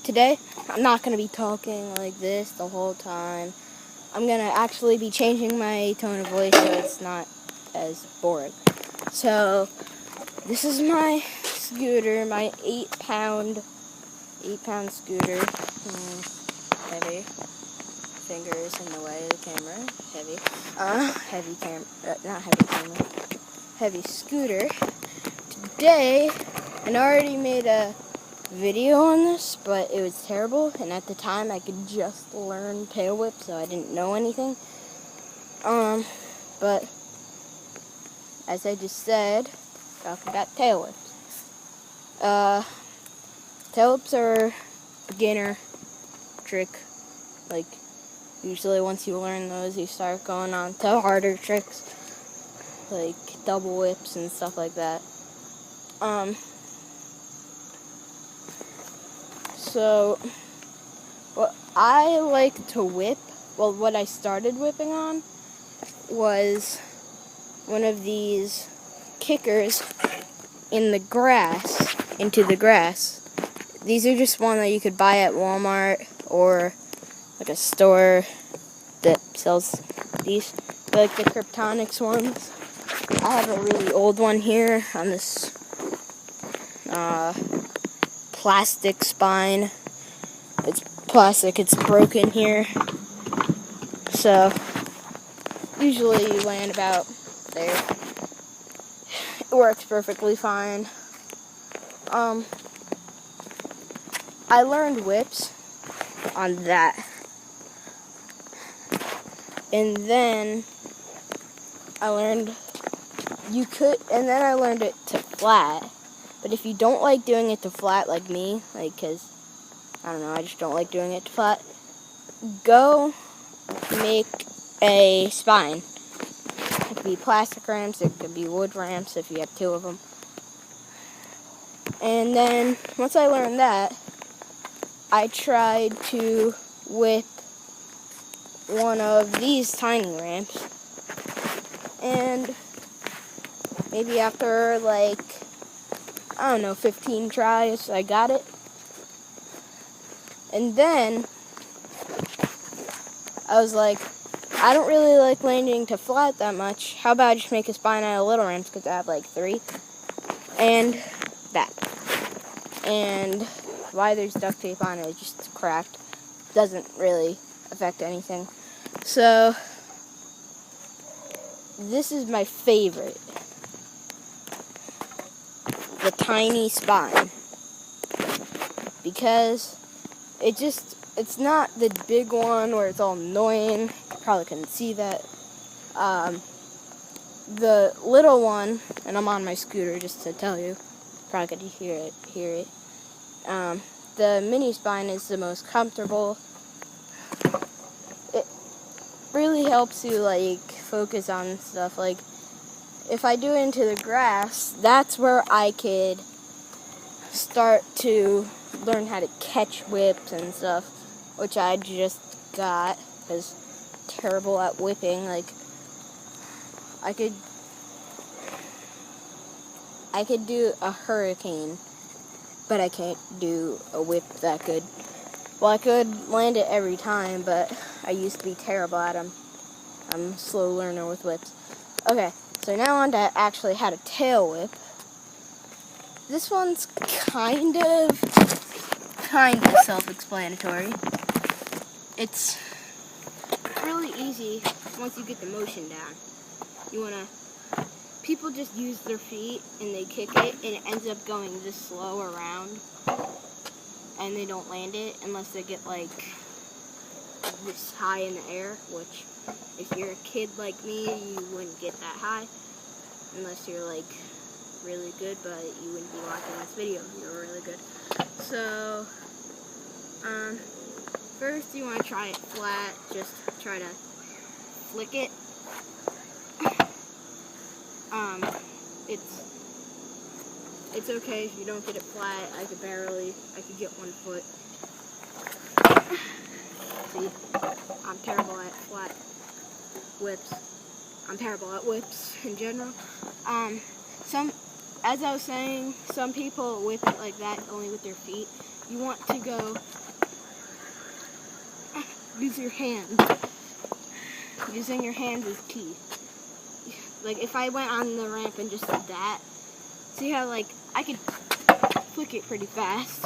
today I'm not going to be talking like this the whole time. I'm going to actually be changing my tone of voice so it's not as boring. So, this is my scooter, my 8-pound scooter. Heavy. Fingers in the way of the camera. Heavy scooter. Today, I already made a video on this, but it was terrible, and at the time I could just learn tailwhip, so I didn't know anything. But as I just said, talking about tailwhips. Tailwhips are beginner trick. Like, usually once you learn those, you start going on to harder tricks, like double whips and stuff like that. So, what I like to whip, well, what I started whipping on was one of these kickers into the grass. These are just one that you could buy at Walmart or like a store that sells these. They're like the Kryptonics ones. I have a really old one here on this plastic spine. It's plastic, it's broken here. So, usually you land about there. It works perfectly fine. I learned whips on that. And then I learned I learned it to flat. But if you don't like doing it to flat like me, like, cause, I don't know, I just don't like doing it to flat, go make a spine. It could be plastic ramps, it could be wood ramps if you have 2 of them. And then, once I learned that, I tried to whip one of these tiny ramps. And maybe after, like, I don't know, 15 tries, I got it. And then I was like, I don't really like landing to flat that much. How about I just make a spine out of little ramps, because I have like 3. And that. And why there's duct tape on it, just cracked. Doesn't really affect anything. So, this is my favorite. The tiny spine. Because it's not the big one where it's all annoying. You probably couldn't see that. The little one, and I'm on my scooter just to tell you, probably could hear it. The mini spine is the most comfortable. It really helps you, like, focus on stuff. Like, if I do it into the grass, that's where I could start to learn how to catch whips and stuff, which I just got, because I'm terrible at whipping. Like, I could do a hurricane, but I can't do a whip that good. Well, I could land it every time, but I used to be terrible at them. I'm a slow learner with whips. Okay, so now on to actually how to tail whip. This one's kind of self-explanatory. It's really easy once you get the motion down. People just use their feet and they kick it, and it ends up going this slow around, and they don't land it unless they get like this high in the air, which if you're a kid like me, you wouldn't get that high unless you're like really good, but you wouldn't be watching this video if you were really good. So, first you want to try it flat, just try to flick it. It's okay if you don't get it flat. I could get 1 foot. See, I'm terrible at flat whips. I'm terrible at whips in general. As I was saying, some people whip it like that only with their feet. you want to go use your hands. Using your hands is key. Like if I went on the ramp and just did that, see how like I could flick it pretty fast,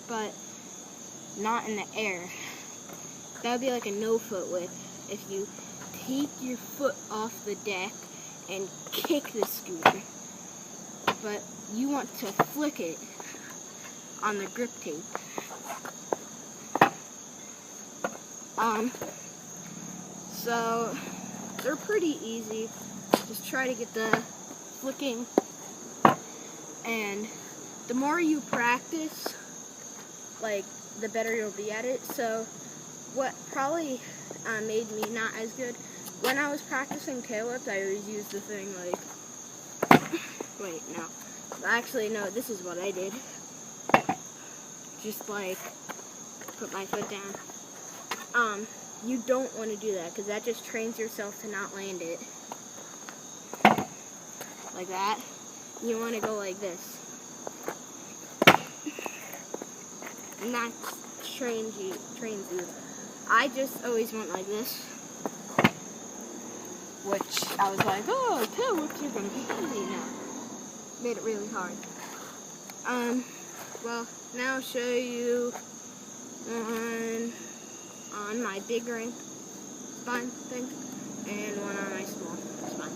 but not in the air. That would be like a no-foot whip. If you take your foot off the deck and kick the scooter, but you want to flick it on the grip tape. So they're pretty easy. Just try to get the flicking, and the more you practice, like the better you'll be at it. So what probably made me not as good, when I was practicing tail whips, I always used the thing like, wait, no. Actually, no, this is what I did. Just like, put my foot down. You don't want to do that, because that just trains yourself to not land it. Like that. You want to go like this. And that trains you. I just always went like this. Which I was like, oh, tail whips are going to be easy now. Made it really hard. Well, now I'll show you on my big ramp spine thing and one on my small spine.